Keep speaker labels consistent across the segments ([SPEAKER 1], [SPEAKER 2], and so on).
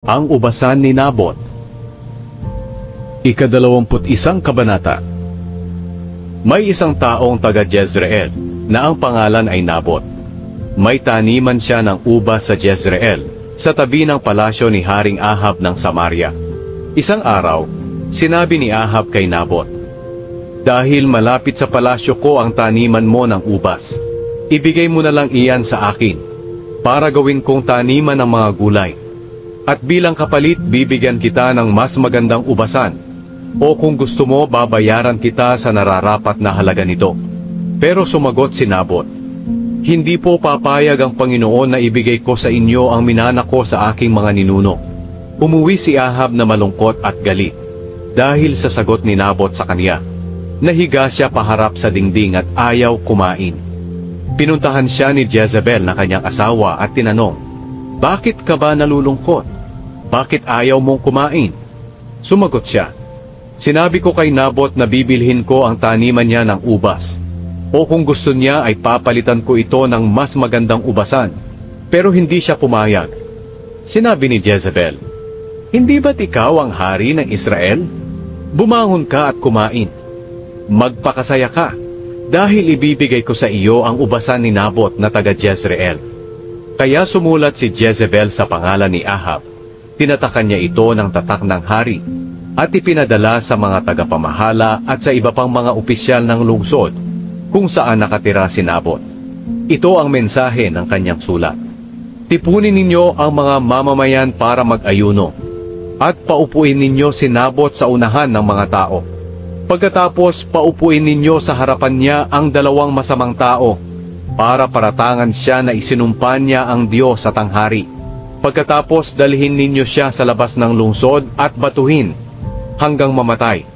[SPEAKER 1] Ang ubasan ni Nabot. Ika-21 kabanata. May isang taong taga Jezreel na ang pangalan ay Nabot. May taniman siya ng ubas sa Jezreel sa tabi ng palasyo ni Haring Ahab ng Samaria. Isang araw, sinabi ni Ahab kay Nabot, "Dahil malapit sa palasyo ko ang taniman mo ng ubas, ibigay mo na lang iyan sa akin para gawin kong taniman ng mga gulay. At bilang kapalit, bibigyan kita ng mas magandang ubasan. O kung gusto mo, babayaran kita sa nararapat na halaga nito." Pero sumagot si Nabot, "Hindi po papayag ang Panginoon na ibigay ko sa inyo ang minana ko sa aking mga ninuno." Umuwi si Ahab na malungkot at galit dahil sa sagot ni Nabot sa kanya. Nahiga siya paharap sa dingding at ayaw kumain. Pinuntahan siya ni Jezebel na kanyang asawa at tinanong, "Bakit ka ba nalulungkot? Bakit ayaw mong kumain?" Sumagot siya, "Sinabi ko kay Nabot na bibilhin ko ang taniman niya ng ubas. O kung gusto niya ay papalitan ko ito ng mas magandang ubasan." Pero hindi siya pumayag. Sinabi ni Jezebel, "Hindi ba't ikaw ang hari ng Israel? Bumangon ka at kumain. Magpakasaya ka, dahil ibibigay ko sa iyo ang ubasan ni Nabot na taga Jezreel." Kaya sumulat si Jezebel sa pangalan ni Ahab. Tinatakan niya ito ng tatak ng hari at ipinadala sa mga tagapamahala at sa iba pang mga opisyal ng lungsod kung saan nakatira si Nabot. Ito ang mensahe ng kanyang sulat. "Tipunin ninyo ang mga mamamayan para mag-ayuno at paupuin ninyo si Nabot sa unahan ng mga tao. Pagkatapos paupuin ninyo sa harapan niya ang dalawang masamang tao para paratangan siya na isinumpa niya ang Diyos at ang hari. Pagkatapos dalhin ninyo siya sa labas ng lungsod at batuhin hanggang mamatay."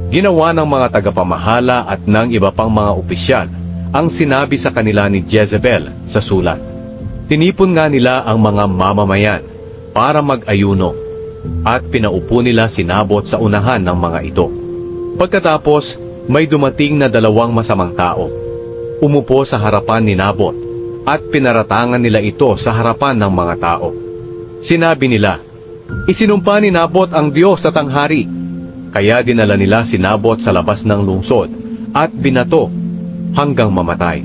[SPEAKER 1] Ginawa ng mga tagapamahala at ng iba pang mga opisyal ang sinabi sa kanila ni Jezebel sa sulat. Tinipon nga nila ang mga mamamayan para mag-ayuno at pinaupo nila si Nabot sa unahan ng mga ito. Pagkatapos, may dumating na dalawang masamang tao. Umupo sa harapan ni Nabot at pinaratangan nila ito sa harapan ng mga tao. Sinabi nila, "Isinumpa ni Nabot ang Diyos at ang hari." Kaya dinala nila si Nabot sa labas ng lungsod at binato hanggang mamatay.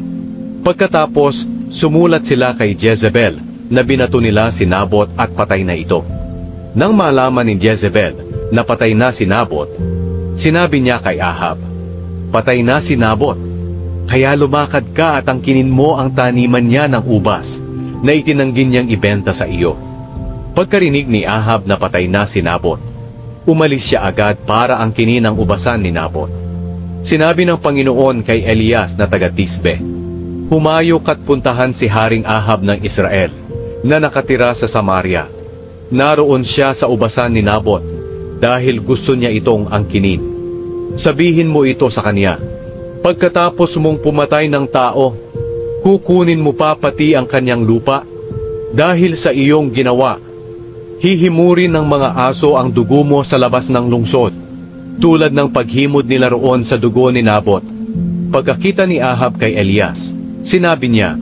[SPEAKER 1] Pagkatapos, sumulat sila kay Jezebel na binato nila si Nabot at patay na ito. Nang malaman ni Jezebel na patay na si Nabot, sinabi niya kay Ahab, "Patay na si Nabot, kaya lumakad ka at angkinin mo ang taniman niya ng ubas na itinanggi niyang ibenta sa iyo." Pagkarinig ni Ahab na patay na si Nabot, umalis siya agad para angkinin ang ubasan ni Nabot. Sinabi ng Panginoon kay Elias na taga Tisbe, "Humayok at puntahan si Haring Ahab ng Israel na nakatira sa Samaria. Naroon siya sa ubasan ni Nabot dahil gusto niya itong angkinin. Sabihin mo ito sa kanya, pagkatapos mong pumatay ng tao, kukunin mo pa pati ang kanyang lupa? Dahil sa iyong ginawa, hihimurin ng mga aso ang dugo mo sa labas ng lungsod, tulad ng paghimod nila roon sa dugo ni Nabot." Pagkakita ni Ahab kay Elias, sinabi niya,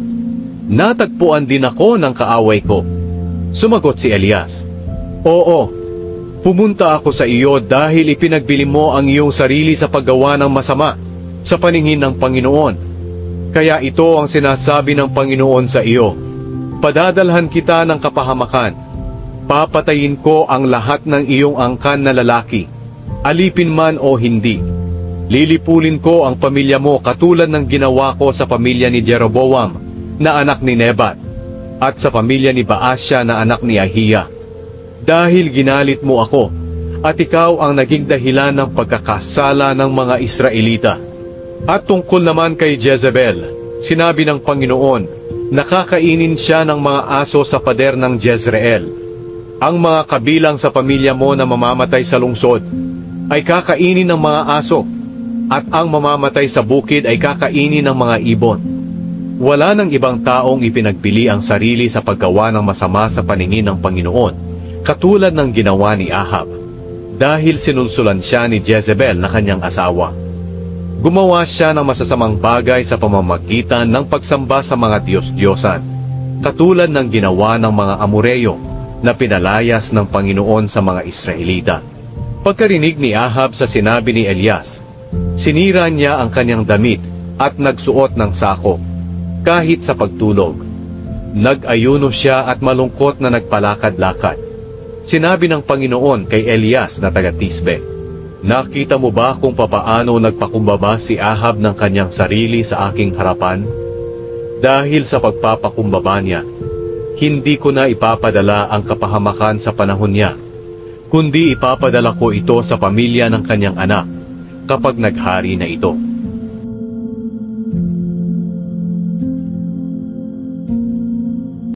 [SPEAKER 1] "Natagpuan din ako ng kaaway ko." Sumagot si Elias, "Oo, pumunta ako sa iyo dahil ipinagbili mo ang iyong sarili sa paggawa ng masama sa paningin ng Panginoon. Kaya ito ang sinasabi ng Panginoon sa iyo, padadalhan kita ng kapahamakan. Papatayin ko ang lahat ng iyong angkan na lalaki, alipin man o hindi. Lilipulin ko ang pamilya mo katulad ng ginawa ko sa pamilya ni Jeroboam na anak ni Nebat at sa pamilya ni Baasya na anak ni Ahiya. Dahil ginalit mo ako at ikaw ang naging dahilan ng pagkakasala ng mga Israelita." At tungkol naman kay Jezebel, sinabi ng Panginoon, "Nakakainin siya ng mga aso sa pader ng Jezreel. Ang mga kabilang sa pamilya mo na mamamatay sa lungsod ay kakainin ng mga aso, at ang mamamatay sa bukid ay kakainin ng mga ibon." Wala ng ibang taong ipinagbili ang sarili sa paggawa ng masama sa paningin ng Panginoon, katulad ng ginawa ni Ahab, dahil sinulsulan siya ni Jezebel na kanyang asawa. Gumawa siya ng masasamang bagay sa pamamagitan ng pagsamba sa mga Diyos-Diyosan, katulad ng ginawa ng mga Amoreyo na pinalayas ng Panginoon sa mga Israelita. Pagkarinig ni Ahab sa sinabi ni Elias, sinira niya ang kanyang damit at nagsuot ng sako, kahit sa pagtulog. Nag-ayuno siya at malungkot na nagpalakad-lakad. Sinabi ng Panginoon kay Elias na taga-Tisbe, nakita mo ba kung papaano nagpakumbaba si Ahab ng kanyang sarili sa aking harapan? Dahil sa pagpapakumbaba niya, hindi ko na ipapadala ang kapahamakan sa panahon niya, kundi ipapadala ko ito sa pamilya ng kanyang anak kapag naghari na ito.